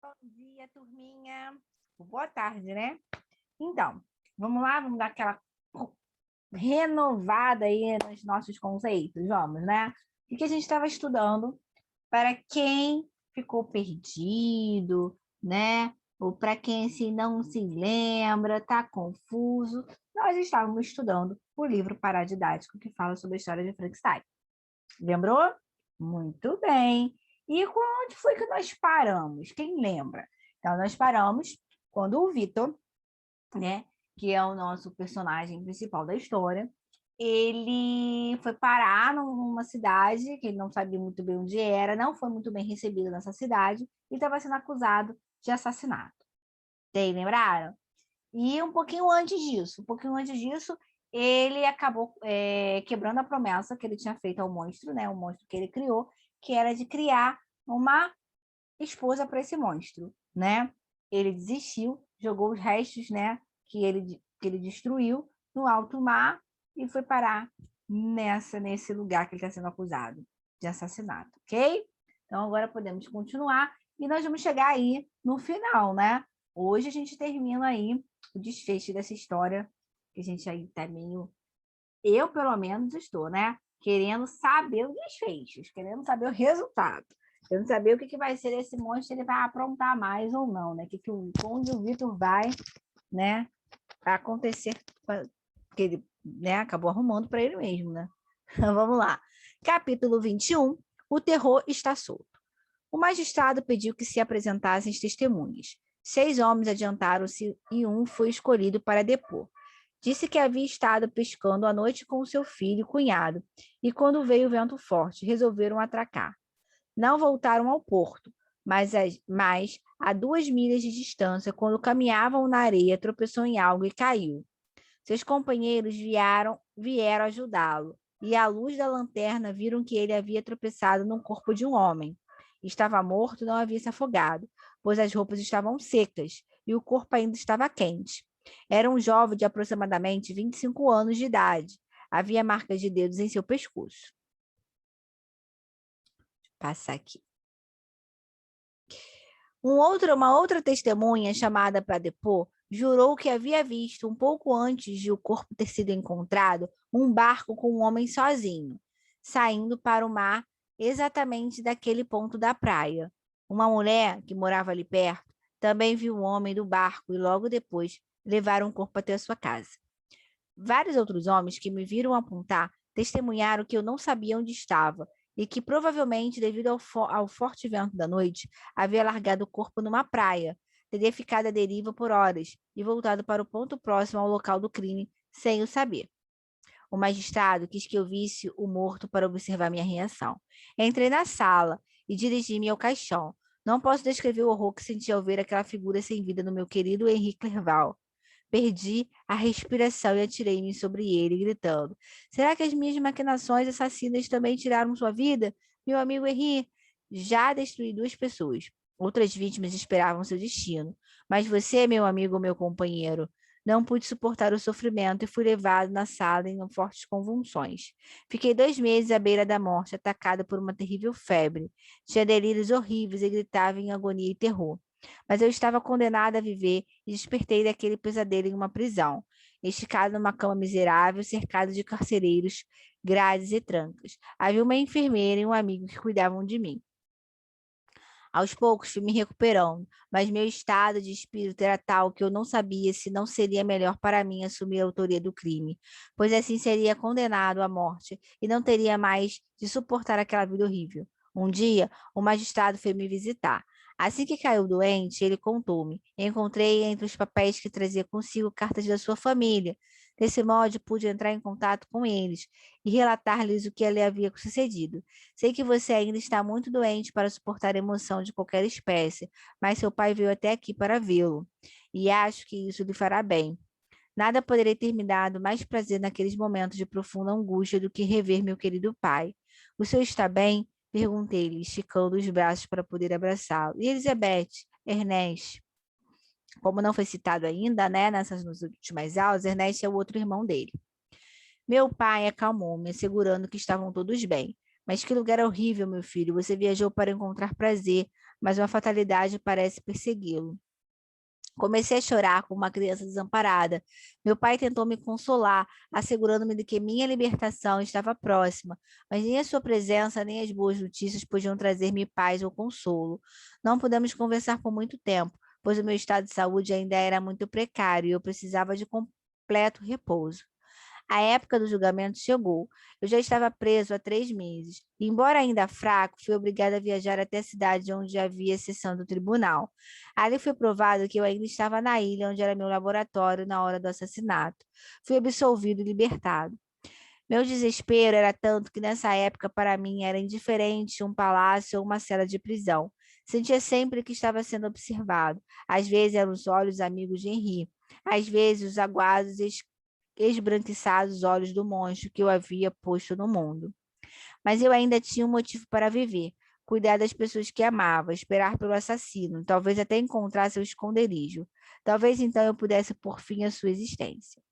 Bom dia, turminha. Boa tarde, né? Então, vamos lá, vamos dar aquela renovada aí nos nossos conceitos, vamos, né? O que a gente estava estudando para quem ficou perdido, né? Ou para quem assim, não se lembra, tá confuso. Nós estávamos estudando o livro paradidático que fala sobre a história de Frankenstein. Lembrou? Muito bem. E onde foi que nós paramos? Quem lembra? Então, nós paramos quando o Vitor, né, que é o nosso personagem principal da história, ele foi parar numa cidade que ele não sabia muito bem onde era, não foi muito bem recebido nessa cidade e estava sendo acusado de assassinato. Vocês lembraram? E um pouquinho antes disso, ele acabou quebrando a promessa que ele tinha feito ao monstro, né? O monstro que ele criou, que era de criar uma esposa para esse monstro, né? Ele desistiu, jogou os restos, né? Que ele destruiu no alto mar e foi parar nesse lugar que ele está sendo acusado de assassinato, ok? Então agora podemos continuar e nós vamos chegar aí no final, né? Hoje a gente termina aí o desfecho dessa história, que a gente aí tá meio... Eu, pelo menos, estou, né? Querendo saber os desfechos, querendo saber o resultado. Querendo saber o que vai ser esse monstro, ele vai aprontar mais ou não, né? Onde o Vitor vai, né? Acontecer, que ele, né, acabou arrumando para ele mesmo, né? Vamos lá. Capítulo 21. O terror está solto. O magistrado pediu que se apresentassem as testemunhas. 6 homens adiantaram-se e um foi escolhido para depor. Disse que havia estado pescando à noite com seu filho e cunhado, e quando veio o vento forte, resolveram atracar. Não voltaram ao porto, mas a 2 milhas de distância, quando caminhavam na areia, tropeçou em algo e caiu. Seus companheiros vieram ajudá-lo, e à luz da lanterna viram que ele havia tropeçado no corpo de um homem. Estava morto e não havia se afogado, pois as roupas estavam secas e o corpo ainda estava quente. Era um jovem de aproximadamente 25 anos de idade. Havia marcas de dedos em seu pescoço. Vou passar aqui. Uma outra testemunha, chamada para depor, jurou que havia visto, um pouco antes de o corpo ter sido encontrado, um barco com um homem sozinho, saindo para o mar exatamente daquele ponto da praia. Uma mulher que morava ali perto também viu o homem do barco e logo depois levaram o corpo até a sua casa. Vários outros homens que me viram apontar testemunharam que eu não sabia onde estava e que provavelmente, devido ao forte vento da noite, havia largado o corpo numa praia, teria ficado à deriva por horas e voltado para o ponto próximo ao local do crime sem o saber. O magistrado quis que eu visse o morto para observar minha reação. Entrei na sala e dirigi-me ao caixão. Não posso descrever o horror que senti ao ver aquela figura sem vida no meu querido Henri Clerval. Perdi a respiração e atirei-me sobre ele, gritando: será que as minhas maquinações assassinas também tiraram sua vida? Meu amigo Henri, já destruí 2 pessoas. Outras vítimas esperavam seu destino. Mas você, meu amigo, meu companheiro, não pude suportar o sofrimento e fui levado na sala em fortes convulsões. Fiquei 2 meses à beira da morte, atacada por uma terrível febre. Tinha delírios horríveis e gritava em agonia e terror. Mas eu estava condenada a viver e despertei daquele pesadelo em uma prisão, esticado numa cama miserável, cercado de carcereiros, grades e trancas. Havia uma enfermeira e um amigo que cuidavam de mim. Aos poucos fui me recuperando, mas meu estado de espírito era tal que eu não sabia se não seria melhor para mim assumir a autoria do crime, pois assim seria condenado à morte e não teria mais de suportar aquela vida horrível. Um dia, o magistrado foi me visitar. Assim que caiu doente, ele contou-me. Encontrei entre os papéis que trazia consigo cartas da sua família. Desse modo, pude entrar em contato com eles e relatar-lhes o que lhe havia sucedido. Sei que você ainda está muito doente para suportar a emoção de qualquer espécie, mas seu pai veio até aqui para vê-lo, e acho que isso lhe fará bem. Nada poderia ter me dado mais prazer naqueles momentos de profunda angústia do que rever meu querido pai. O senhor está bem? Perguntei-lhe, esticando os braços para poder abraçá-lo. E Elizabeth, Ernest? Como não foi citado ainda, né, nas últimas aulas, Ernest é o outro irmão dele. Meu pai acalmou-me, assegurando que estavam todos bem. Mas que lugar horrível, meu filho. Você viajou para encontrar prazer, mas uma fatalidade parece persegui-lo. Comecei a chorar como uma criança desamparada. Meu pai tentou me consolar, assegurando-me de que minha libertação estava próxima, mas nem a sua presença, nem as boas notícias podiam trazer-me paz ou consolo. Não pudemos conversar por muito tempo, pois o meu estado de saúde ainda era muito precário e eu precisava de completo repouso. A época do julgamento chegou. Eu já estava preso há 3 meses. Embora ainda fraco, fui obrigado a viajar até a cidade onde havia sessão do tribunal. Ali foi provado que eu ainda estava na ilha onde era meu laboratório na hora do assassinato. Fui absolvido e libertado. Meu desespero era tanto que nessa época para mim era indiferente um palácio ou uma cela de prisão. Sentia sempre que estava sendo observado. Às vezes eram os olhos amigos de Henri, às vezes os aguados esbranquiçados olhos do monstro que eu havia posto no mundo. Mas eu ainda tinha um motivo para viver. Cuidar das pessoas que amava, esperar pelo assassino, talvez até encontrar seu esconderijo. Talvez então eu pudesse pôr fim à sua existência.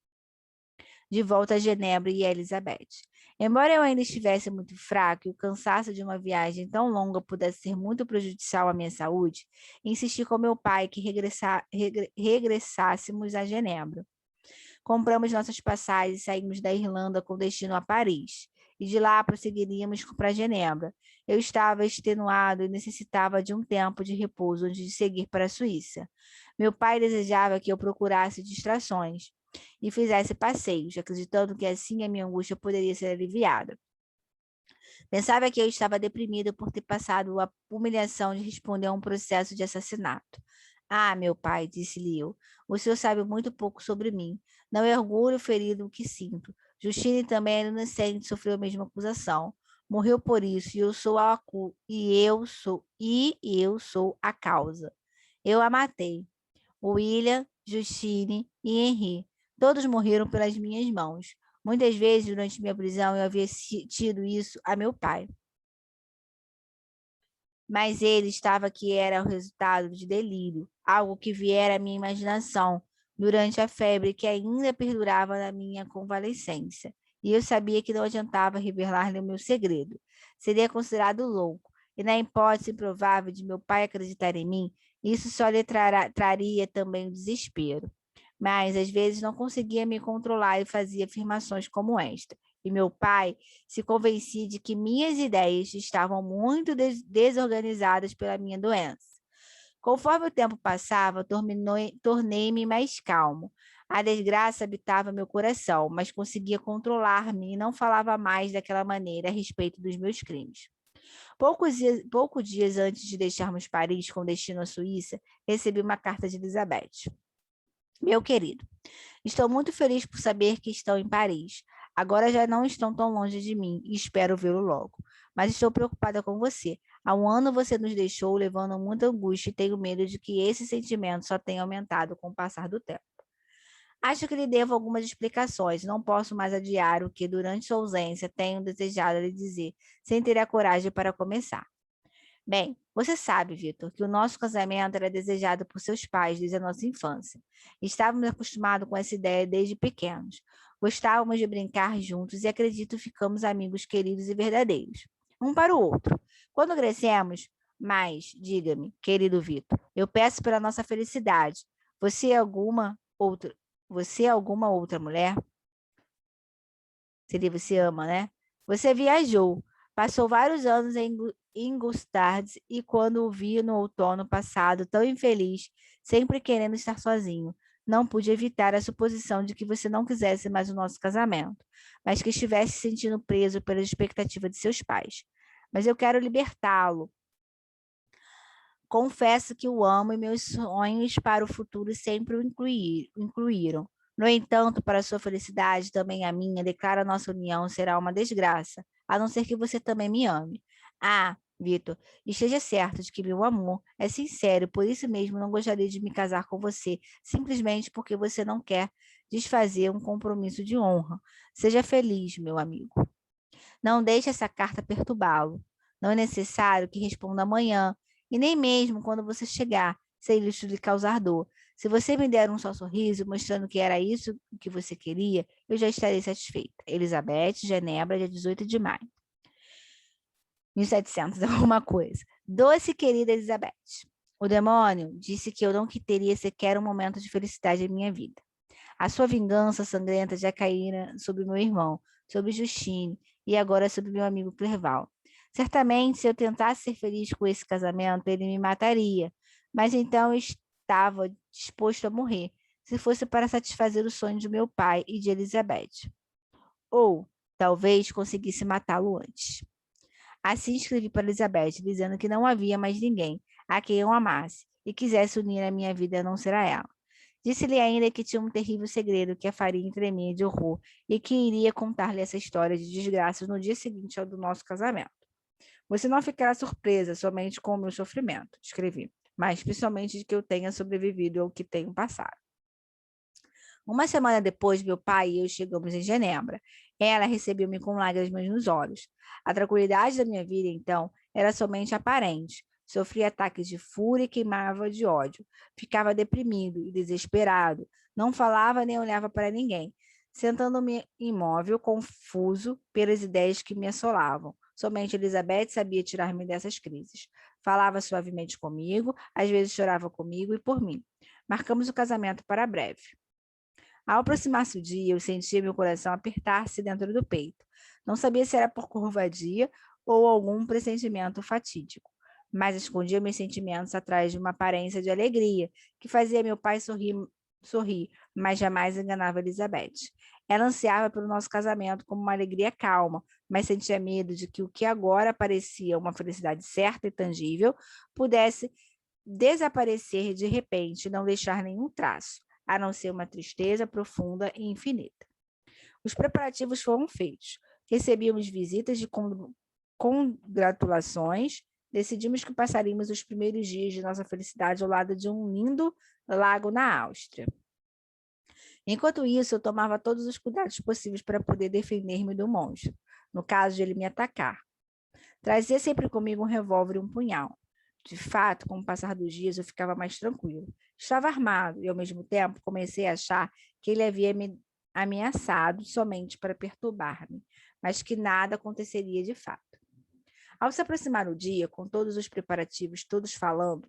De volta a Genebra e a Elizabeth. Embora eu ainda estivesse muito fraco e o cansaço de uma viagem tão longa pudesse ser muito prejudicial à minha saúde, insisti com meu pai que regressássemos a Genebra. Compramos nossas passagens e saímos da Irlanda com destino a Paris. E de lá prosseguiríamos para Genebra. Eu estava extenuado e necessitava de um tempo de repouso antes de seguir para a Suíça. Meu pai desejava que eu procurasse distrações e fizesse passeios, acreditando que assim a minha angústia poderia ser aliviada. Pensava que eu estava deprimido por ter passado a humilhação de responder a um processo de assassinato. Ah, meu pai, disse-lhe eu, o senhor sabe muito pouco sobre mim. Não é orgulho ferido o que sinto. Justine também era inocente, sofreu a mesma acusação. Morreu por isso, e eu sou a causa. Eu a matei. William, Justine e Henri. Todos morreram pelas minhas mãos. Muitas vezes, durante minha prisão, eu havia tido isso a meu pai. Mas ele estava que era o resultado de delírio, algo que viera à minha imaginação durante a febre que ainda perdurava na minha convalescência. E eu sabia que não adiantava revelar-lhe o meu segredo. Seria considerado louco, e na hipótese improvável de meu pai acreditar em mim, isso só lhe traria também o desespero. Mas às vezes não conseguia me controlar e fazia afirmações como esta. E meu pai se convencia de que minhas ideias estavam muito desorganizadas pela minha doença. Conforme o tempo passava, tornei-me mais calmo. A desgraça habitava meu coração, mas conseguia controlar-me e não falava mais daquela maneira a respeito dos meus crimes. Poucos dias antes de deixarmos Paris com destino à Suíça, recebi uma carta de Elizabeth. Meu querido, estou muito feliz por saber que estão em Paris. Agora já não estão tão longe de mim e espero vê-lo logo. Mas estou preocupada com você. Há um ano você nos deixou levando muita angústia e tenho medo de que esse sentimento só tenha aumentado com o passar do tempo. Acho que lhe devo algumas explicações. Não posso mais adiar o que, durante sua ausência, tenho desejado lhe dizer, sem ter a coragem para começar. Bem, você sabe, Vitor, que o nosso casamento era desejado por seus pais desde a nossa infância. Estávamos acostumados com essa ideia desde pequenos. Gostávamos de brincar juntos e acredito ficamos amigos queridos e verdadeiros, um para o outro. Quando crescemos, mas, diga-me, querido Vitor, eu peço pela nossa felicidade. Você é alguma outra, você é alguma outra mulher? Seria você ama, né? Você viajou, passou vários anos em Gustardes e quando o vi no outono passado, tão infeliz, sempre querendo estar sozinho, não pude evitar a suposição de que você não quisesse mais o nosso casamento, mas que estivesse se sentindo preso pela expectativa de seus pais. Mas eu quero libertá-lo. Confesso que o amo e meus sonhos para o futuro sempre o incluíram. No entanto, para sua felicidade, também a minha, declaro a nossa união será uma desgraça, a não ser que você também me ame. Ah, Vitor, esteja certo de que meu amor é sincero, por isso mesmo não gostaria de me casar com você, simplesmente porque você não quer desfazer um compromisso de honra. Seja feliz, meu amigo. Não deixe essa carta perturbá-lo. Não é necessário que responda amanhã, e nem mesmo quando você chegar, sem isso lhe causar dor. Se você me der um só sorriso, mostrando que era isso que você queria, eu já estarei satisfeita. Elizabeth, Genebra, dia 18 de maio. 1700, alguma coisa. Doce querida Elizabeth. O demônio disse que eu não teria sequer um momento de felicidade em minha vida. A sua vingança sangrenta já caíra sobre meu irmão, sobre Justine e agora sobre meu amigo Clerval. Certamente, se eu tentasse ser feliz com esse casamento, ele me mataria, mas então eu estava disposto a morrer, se fosse para satisfazer o sonho de meu pai e de Elizabeth. Ou, talvez, conseguisse matá-lo antes. Assim escrevi para Elizabeth, dizendo que não havia mais ninguém a quem eu amasse e quisesse unir a minha vida a não ser a ela. Disse-lhe ainda que tinha um terrível segredo que a faria tremer de horror e que iria contar-lhe essa história de desgraças no dia seguinte ao do nosso casamento. Você não ficará surpresa somente com o meu sofrimento, escrevi, mas principalmente de que eu tenha sobrevivido ao que tenho passado. Uma semana depois, meu pai e eu chegamos em Genebra. Ela recebeu-me com lágrimas nos olhos. A tranquilidade da minha vida, então, era somente aparente. Sofria ataques de fúria e queimava de ódio. Ficava deprimido e desesperado. Não falava nem olhava para ninguém, sentando-me imóvel, confuso pelas ideias que me assolavam. Somente Elizabeth sabia tirar-me dessas crises. Falava suavemente comigo, às vezes chorava comigo e por mim. Marcamos o casamento para breve. Ao aproximar-se o dia, eu sentia meu coração apertar-se dentro do peito. Não sabia se era por covardia ou algum pressentimento fatídico, mas escondia meus sentimentos atrás de uma aparência de alegria que fazia meu pai sorrir, mas jamais enganava Elizabeth. Ela ansiava pelo nosso casamento como uma alegria calma, mas sentia medo de que o que agora parecia uma felicidade certa e tangível pudesse desaparecer de repente e não deixar nenhum traço, a não ser uma tristeza profunda e infinita. Os preparativos foram feitos. Recebíamos visitas de congratulações. Decidimos que passaríamos os primeiros dias de nossa felicidade ao lado de um lindo lago na Áustria. Enquanto isso, eu tomava todos os cuidados possíveis para poder defender-me do monstro, no caso de ele me atacar. Trazia sempre comigo um revólver e um punhal. De fato, com o passar dos dias, eu ficava mais tranquilo. Estava armado e, ao mesmo tempo, comecei a achar que ele havia me ameaçado somente para perturbar-me, mas que nada aconteceria de fato. Ao se aproximar o dia, com todos os preparativos, todos falando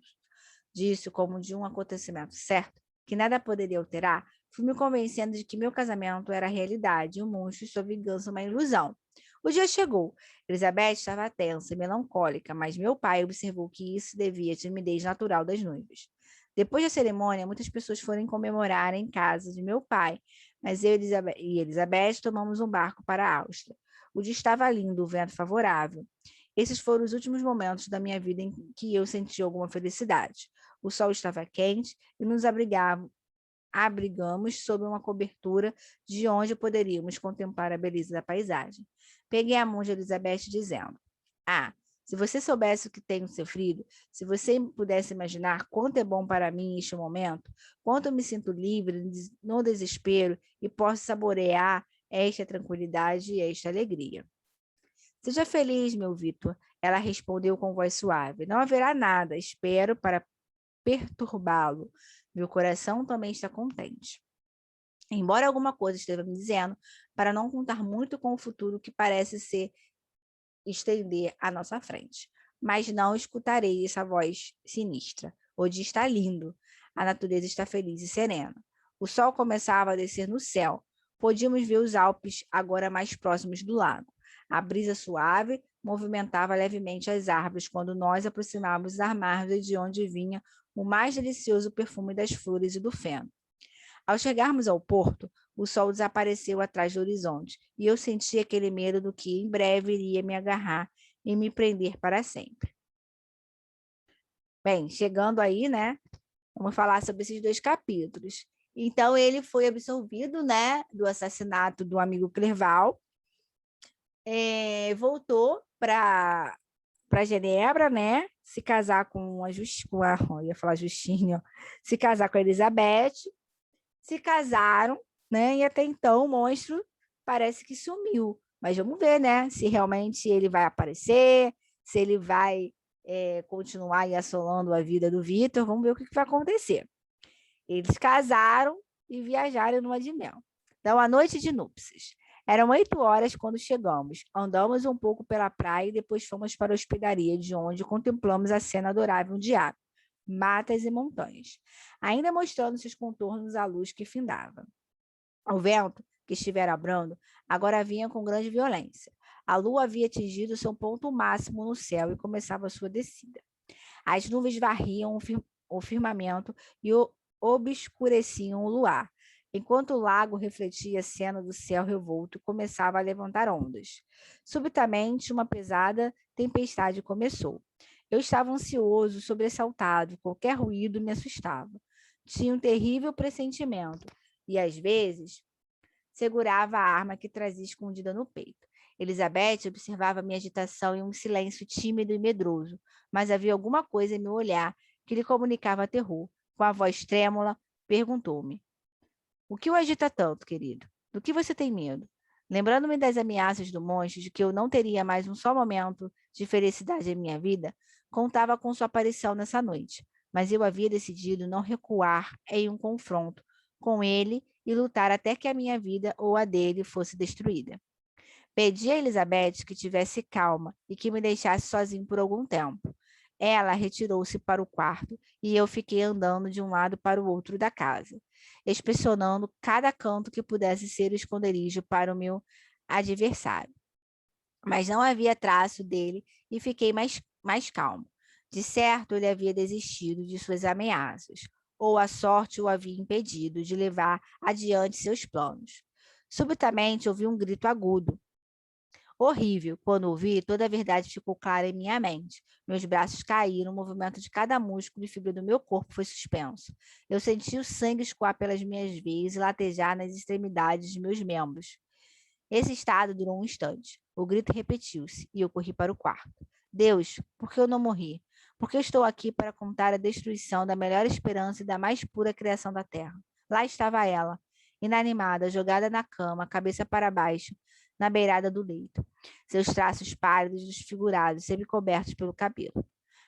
disso como de um acontecimento certo, que nada poderia alterar, fui me convencendo de que meu casamento era a realidade e o monstro e sua vingança uma ilusão. O dia chegou. Elizabeth estava tensa e melancólica, mas meu pai observou que isso devia à timidez natural das noivas. Depois da cerimônia, muitas pessoas foram comemorar em casa de meu pai, mas eu e Elizabeth tomamos um barco para a Áustria. O dia estava lindo, o vento favorável. Esses foram os últimos momentos da minha vida em que eu senti alguma felicidade. O sol estava quente e nos abrigamos sob uma cobertura de onde poderíamos contemplar a beleza da paisagem. Peguei a mão de Elizabeth dizendo: Ah, se você soubesse o que tenho sofrido, se você pudesse imaginar quanto é bom para mim este momento, quanto eu me sinto livre no desespero e posso saborear esta tranquilidade e esta alegria. Seja feliz, meu Vitor, ela respondeu com voz suave. Não haverá nada, espero, para perturbá-lo. Meu coração também está contente. Embora alguma coisa esteja me dizendo, para não contar muito com o futuro que parece se estender à nossa frente. Mas não escutarei essa voz sinistra. O dia está lindo. A natureza está feliz e serena. O sol começava a descer no céu. Podíamos ver os Alpes agora mais próximos do lago. A brisa suave movimentava levemente as árvores quando nós aproximávamos da margem de onde vinha o mais delicioso perfume das flores e do feno. Ao chegarmos ao porto, o sol desapareceu atrás do horizonte e eu senti aquele medo do que em breve iria me agarrar e me prender para sempre. Bem, chegando aí, né? Vamos falar sobre esses 2 capítulos. Então, ele foi absolvido, né, do assassinato do amigo Clerval, voltou para Genebra, né? Se casar com eu ia falar Justinha, se casar com a Elizabeth, se casaram, né? E até então o monstro parece que sumiu. Mas vamos ver, né? Se realmente ele vai aparecer, se ele vai continuar aí assolando a vida do Vitor. Vamos ver o que vai acontecer. Eles casaram e viajaram numa de mel. Então, a noite de núpcias. Eram 8 horas quando chegamos. Andamos um pouco pela praia e depois fomos para a hospedaria, de onde contemplamos a cena adorável de água, matas e montanhas, ainda mostrando seus contornos à luz que findava. O vento, que estivera brando, agora vinha com grande violência. A lua havia atingido seu ponto máximo no céu e começava sua descida. As nuvens varriam o firmamento e obscureciam o luar, enquanto o lago refletia a cena do céu revolto e começava a levantar ondas. Subitamente, uma pesada tempestade começou. Eu estava ansioso, sobressaltado, qualquer ruído me assustava. Tinha um terrível pressentimento e, às vezes, segurava a arma que trazia escondida no peito. Elizabeth observava minha agitação em um silêncio tímido e medroso, mas havia alguma coisa em meu olhar que lhe comunicava terror. Com a voz trêmula, perguntou-me: O que o agita tanto, querido? Do que você tem medo? Lembrando-me das ameaças do monstro, de que eu não teria mais um só momento de felicidade em minha vida, contava com sua aparição nessa noite. Mas eu havia decidido não recuar em um confronto com ele e lutar até que a minha vida ou a dele fosse destruída. Pedi a Elizabeth que tivesse calma e que me deixasse sozinho por algum tempo. Ela retirou-se para o quarto e eu fiquei andando de um lado para o outro da casa, inspecionando cada canto que pudesse ser o esconderijo para o meu adversário. Mas não havia traço dele e fiquei mais calmo. De certo, ele havia desistido de suas ameaças, ou a sorte o havia impedido de levar adiante seus planos. Subitamente ouvi um grito agudo, horrível. Quando ouvi, toda a verdade ficou clara em minha mente. Meus braços caíram, o movimento de cada músculo e fibra do meu corpo foi suspenso. Eu senti o sangue escoar pelas minhas veias e latejar nas extremidades de meus membros. Esse estado durou um instante. O grito repetiu-se e eu corri para o quarto. Deus, por que eu não morri? Porque eu estou aqui para contar a destruição da melhor esperança e da mais pura criação da terra. Lá estava ela, inanimada, jogada na cama, cabeça para baixo, na beirada do leito. Seus traços pálidos, desfigurados, semi-cobertos pelo cabelo.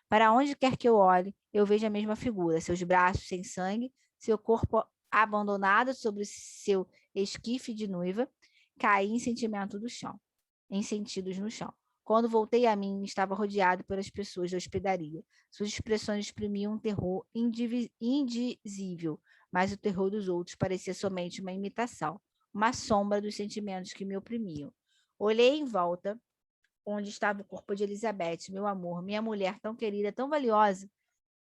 Para onde quer que eu olhe, eu vejo a mesma figura, seus braços sem sangue, seu corpo abandonado sobre seu esquife de noiva, caí em sentimento do chão, em sentidos no chão. Quando voltei a mim, estava rodeado pelas pessoas da hospedaria. Suas expressões exprimiam um terror indizível, mas o terror dos outros parecia somente uma imitação, uma sombra dos sentimentos que me oprimiam. Olhei em volta, onde estava o corpo de Elizabeth, meu amor, minha mulher tão querida, tão valiosa.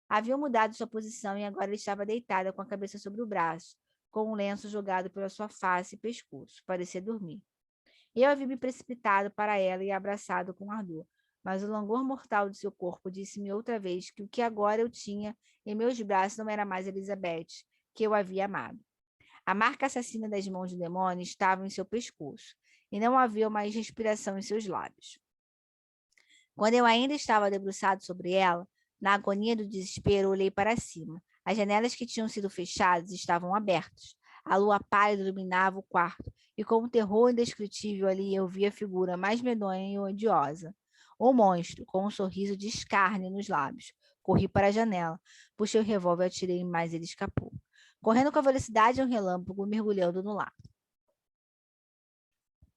Havia mudado sua posição e agora ele estava deitada com a cabeça sobre o braço, com um lenço jogado pela sua face e pescoço. Parecia dormir. Eu havia me precipitado para ela e abraçado com ardor, mas o langor mortal de seu corpo disse-me outra vez que o que agora eu tinha em meus braços não era mais Elizabeth, que eu havia amado. A marca assassina das mãos do demônio estava em seu pescoço, e não havia mais respiração em seus lábios. Quando eu ainda estava debruçado sobre ela, na agonia do desespero, olhei para cima. As janelas que tinham sido fechadas estavam abertas. A lua pálida iluminava o quarto, e com um terror indescritível ali eu vi a figura mais medonha e odiosa. O monstro, com um sorriso de escárnio nos lábios. Corri para a janela, puxei o revólver e atirei, mas ele escapou. Correndo com a velocidade de um relâmpago, mergulhando no lago.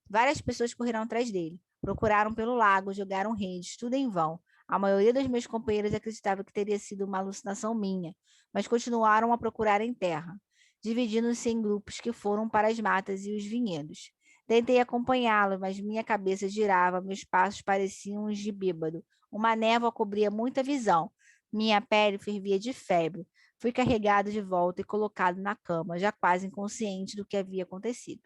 Várias pessoas correram atrás dele. Procuraram pelo lago, jogaram redes, tudo em vão. A maioria dos meus companheiros acreditava que teria sido uma alucinação minha, mas continuaram a procurar em terra, dividindo-se em grupos que foram para as matas e os vinhedos. Tentei acompanhá-lo, mas minha cabeça girava, meus passos pareciam uns de bêbado. Uma névoa cobria muita visão. Minha pele fervia de febre. Fui carregado de volta e colocado na cama, já quase inconsciente do que havia acontecido.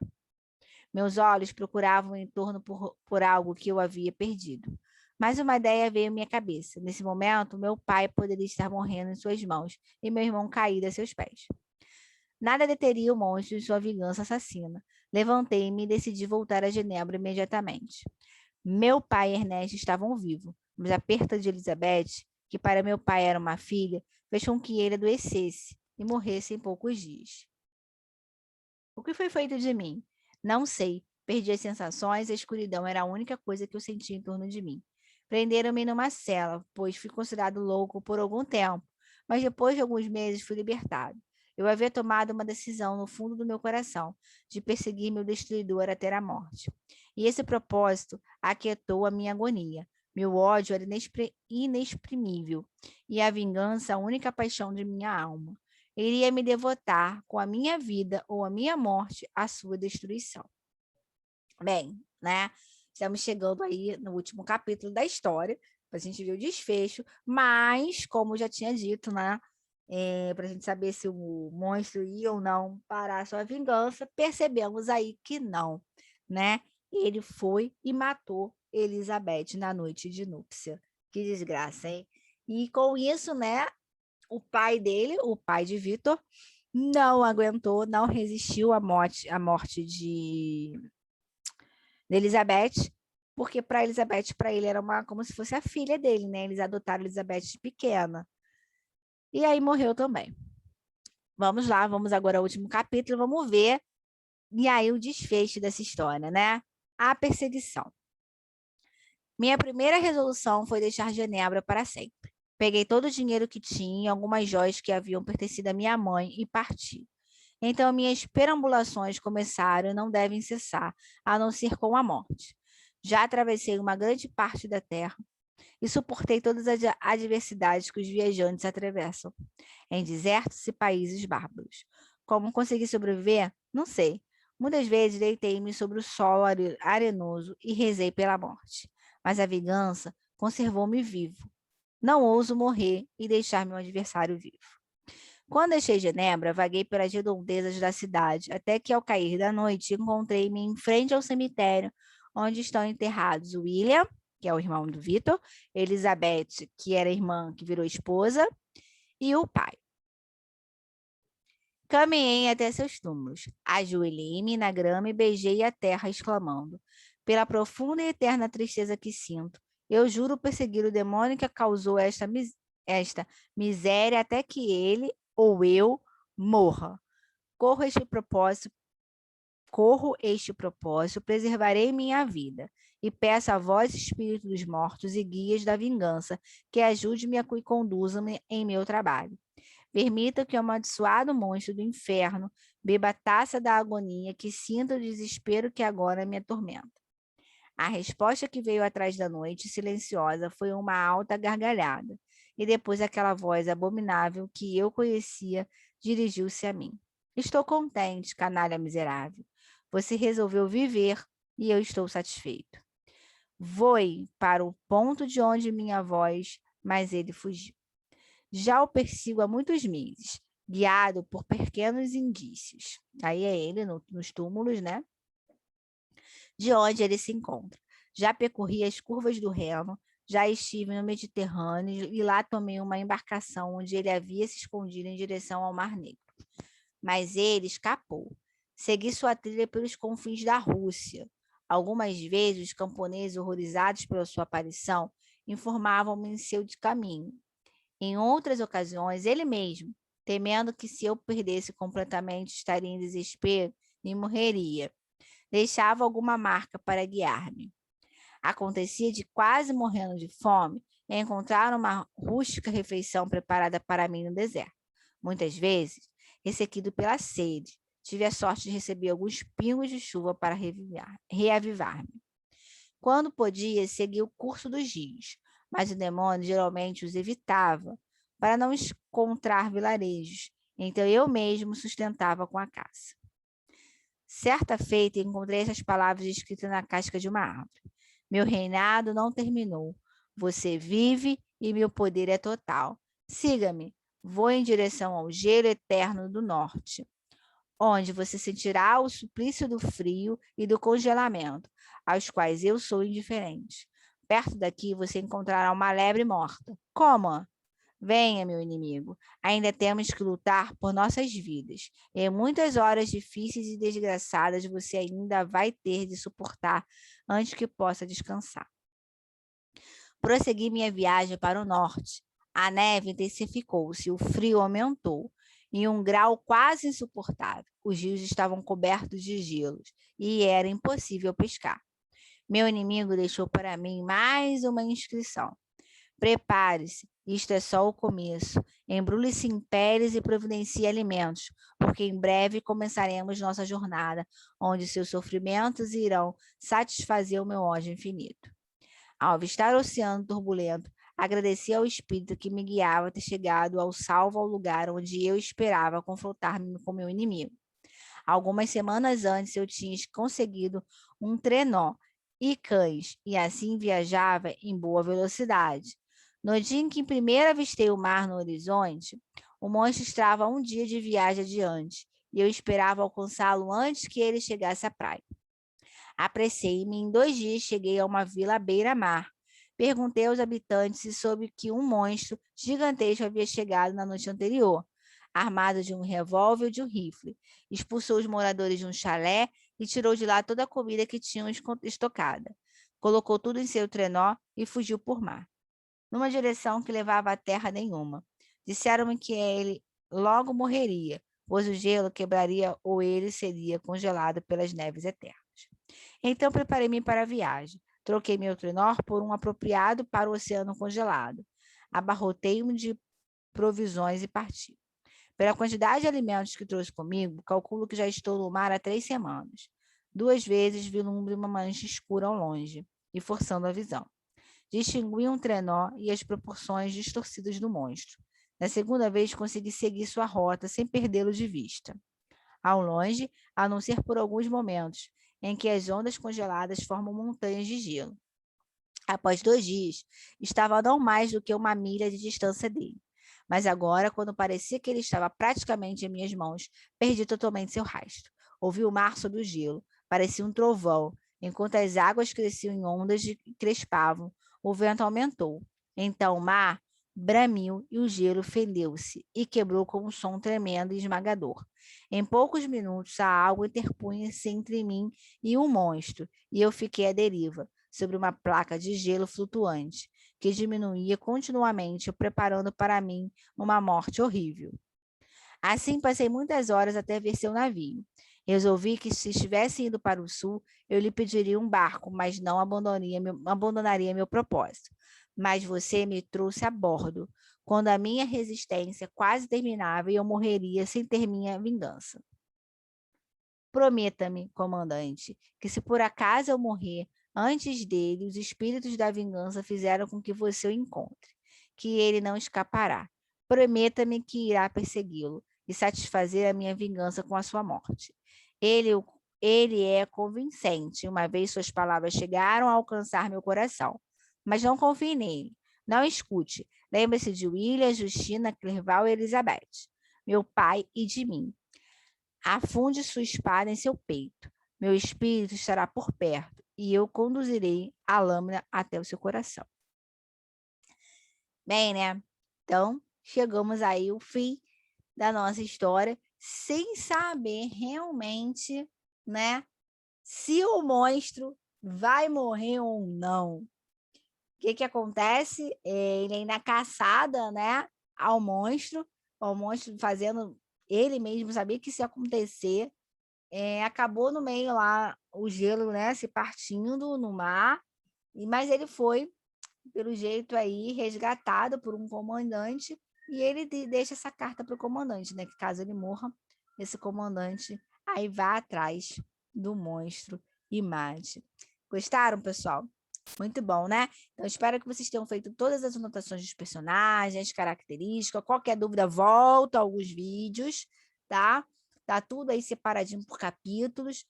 Meus olhos procuravam em torno por algo que eu havia perdido. Mas uma ideia veio à minha cabeça. Nesse momento, meu pai poderia estar morrendo em suas mãos e meu irmão caído a seus pés. Nada deteria o monstro de sua vingança assassina. Levantei-me e decidi voltar a Genebra imediatamente. Meu pai e Ernesto estavam vivos, mas a perda de Elizabeth, que para meu pai era uma filha, fez com que ele adoecesse e morresse em poucos dias. O que foi feito de mim? Não sei. Perdi as sensações e a escuridão era a única coisa que eu sentia em torno de mim. Prenderam-me numa cela, pois fui considerado louco por algum tempo, mas depois de alguns meses fui libertado. Eu havia tomado uma decisão no fundo do meu coração de perseguir meu destruidor até a morte. E esse propósito aquietou a minha agonia. Meu ódio era inexprimível, e a vingança a única paixão de minha alma. Iria me devotar com a minha vida ou a minha morte à sua destruição. Bem, né? Estamos chegando aí no último capítulo da história, para a gente ver o desfecho, mas, como eu já tinha dito, né? Para a gente saber se o monstro ia ou não parar a sua vingança, percebemos aí que não, né? Ele foi e matou Elizabeth na noite de núpcia. Que desgraça, hein? E com isso, né, o pai dele, o pai de Vitor, não aguentou, não resistiu à morte de Elizabeth, porque para Elizabeth, para ele era como se fosse a filha dele, né? Eles adotaram Elizabeth de pequena. E aí morreu também. Vamos lá, vamos agora ao último capítulo, vamos ver. E aí o desfecho dessa história, né? A perseguição. Minha primeira resolução foi deixar Genebra para sempre. Peguei todo o dinheiro que tinha, algumas joias que haviam pertencido à minha mãe e parti. Então, minhas perambulações começaram e não devem cessar, a não ser com a morte. Já atravessei uma grande parte da terra e suportei todas as adversidades que os viajantes atravessam, em desertos e países bárbaros. Como consegui sobreviver? Não sei. Muitas vezes deitei-me sobre o solo arenoso e rezei pela morte. Mas a vingança conservou-me vivo. Não ouso morrer e deixar meu adversário vivo. Quando deixei Genebra, vaguei pelas redondezas da cidade, até que, ao cair da noite, encontrei-me em frente ao cemitério, onde estão enterrados William, que é o irmão do Vitor, Elizabeth, que era irmã que virou esposa, e o pai. Caminhei até seus túmulos, ajoelhei-me na grama e beijei a terra, exclamando: pela profunda e eterna tristeza que sinto, eu juro perseguir o demônio que causou esta miséria até que ele ou eu morra. Corro este propósito, preservarei minha vida, e peço a vós, espírito dos mortos e guias da vingança, que ajude-me e conduza-me em meu trabalho. Permita que o amaldiçoado monstro do inferno beba a taça da agonia, que sinta o desespero que agora me atormenta. A resposta que veio atrás da noite silenciosa foi uma alta gargalhada, e depois aquela voz abominável que eu conhecia dirigiu-se a mim. Estou contente, canalha miserável. Você resolveu viver e eu estou satisfeito. Voe para o ponto de onde minha voz, mas ele fugiu. Já o persigo há muitos meses, guiado por pequenos indícios. Aí é ele nos túmulos, né? De onde ele se encontra. Já percorri as curvas do Reno, já estive no Mediterrâneo e lá tomei uma embarcação onde ele havia se escondido em direção ao Mar Negro. Mas ele escapou. Segui sua trilha pelos confins da Rússia. Algumas vezes, os camponeses, horrorizados pela sua aparição, informavam-me em seu caminho. Em outras ocasiões, ele mesmo, temendo que se eu perdesse completamente, estaria em desespero e morreria, deixava alguma marca para guiar-me. Acontecia de, quase morrendo de fome, encontrar uma rústica refeição preparada para mim no deserto. Muitas vezes, ressequido pela sede, tive a sorte de receber alguns pingos de chuva para reavivar-me. Quando podia, seguia o curso dos rios, mas o demônio geralmente os evitava, para não encontrar vilarejos, então eu mesmo sustentava com a caça. Certa feita, encontrei essas palavras escritas na casca de uma árvore. Meu reinado não terminou. Você vive e meu poder é total. Siga-me. Vou em direção ao gelo eterno do norte, onde você sentirá o suplício do frio e do congelamento, aos quais eu sou indiferente. Perto daqui você encontrará uma lebre morta. Coma! Venha, meu inimigo. Ainda temos que lutar por nossas vidas. E muitas horas difíceis e desgraçadas você ainda vai ter de suportar antes que possa descansar. Prossegui minha viagem para o norte. A neve intensificou-se, o frio aumentou, em um grau quase insuportável. Os rios estavam cobertos de gelos e era impossível pescar. Meu inimigo deixou para mim mais uma inscrição. Prepare-se, isto é só o começo. Embrulhe-se em peles e providencie alimentos, porque em breve começaremos nossa jornada, onde seus sofrimentos irão satisfazer o meu ódio infinito. Ao avistar o oceano turbulento, agradeci ao espírito que me guiava a ter chegado ao salvo ao lugar onde eu esperava confrontar-me com meu inimigo. Algumas semanas antes eu tinha conseguido um trenó e cães, e assim viajava em boa velocidade. No dia em que primeiro avistei o mar no horizonte, o monstro estava um dia de viagem adiante, e eu esperava alcançá-lo antes que ele chegasse à praia. Apressei-me e em 2 dias cheguei a uma vila à beira-mar. Perguntei aos habitantes se soube que um monstro gigantesco havia chegado na noite anterior, armado de um revólver e de um rifle. Expulsou os moradores de um chalé e tirou de lá toda a comida que tinham estocada. Colocou tudo em seu trenó e fugiu por mar, numa direção que levava a terra nenhuma. Disseram-me que ele logo morreria, pois o gelo quebraria ou ele seria congelado pelas neves eternas. Então preparei-me para a viagem. Troquei meu trenó por um apropriado para o oceano congelado. Abarrotei-me de provisões e parti. Pela quantidade de alimentos que trouxe comigo, calculo que já estou no mar há 3 semanas. 2 vezes vislumbrei uma mancha escura ao longe, e forçando a visão. Distingui um trenó e as proporções distorcidas do monstro. Na segunda vez, consegui seguir sua rota sem perdê-lo de vista. Ao longe, a não ser por alguns momentos, em que as ondas congeladas formam montanhas de gelo. Após 2 dias, estava a não mais do que 1 milha de distância dele. Mas agora, quando parecia que ele estava praticamente em minhas mãos, perdi totalmente seu rastro. Ouvi o mar sob o gelo, parecia um trovão. Enquanto as águas cresciam em ondas e crespavam, o vento aumentou. Então o mar bramiu e o gelo fendeu-se e quebrou com um som tremendo e esmagador. Em poucos minutos, a água interpunha-se entre mim e um monstro, e eu fiquei à deriva, sobre uma placa de gelo flutuante, que diminuía continuamente, preparando para mim uma morte horrível. Assim, passei muitas horas até ver seu navio. Resolvi que, se estivesse indo para o sul, eu lhe pediria um barco, mas não abandonaria meu propósito. Mas você me trouxe a bordo, quando a minha resistência quase terminava e eu morreria sem ter minha vingança. Prometa-me, comandante, que se por acaso eu morrer antes dele, os espíritos da vingança fizeram com que você o encontre, que ele não escapará. Prometa-me que irá persegui-lo e satisfazer a minha vingança com a sua morte. Ele, ele é convincente, uma vez suas palavras chegaram a alcançar meu coração. Mas não confie nele. Não escute. Lembre-se de William, Justina, Clerval e Elizabeth, meu pai e de mim. Afunde sua espada em seu peito. Meu espírito estará por perto e eu conduzirei a lâmina até o seu coração. Bem, né? Então, chegamos aí ao fim da nossa história, sem saber realmente, né, se o monstro vai morrer ou não. O que acontece? Ele aí na caçada, né, ao monstro, o monstro fazendo, ele mesmo sabia que isso ia acontecer, acabou no meio lá o gelo, né, se partindo no mar, mas ele foi, pelo jeito aí, resgatado por um comandante, e ele deixa essa carta para o comandante, né, que caso ele morra, esse comandante aí vá atrás do monstro e mate. Gostaram, pessoal? Muito bom, né? Então, espero que vocês tenham feito todas as anotações dos personagens, características. Qualquer dúvida, volta a alguns vídeos, tá? Tá tudo aí separadinho por capítulos.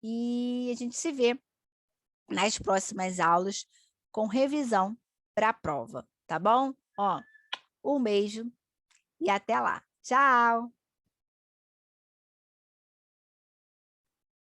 E a gente se vê nas próximas aulas com revisão para a prova, tá bom? Ó, um beijo e até lá. Tchau!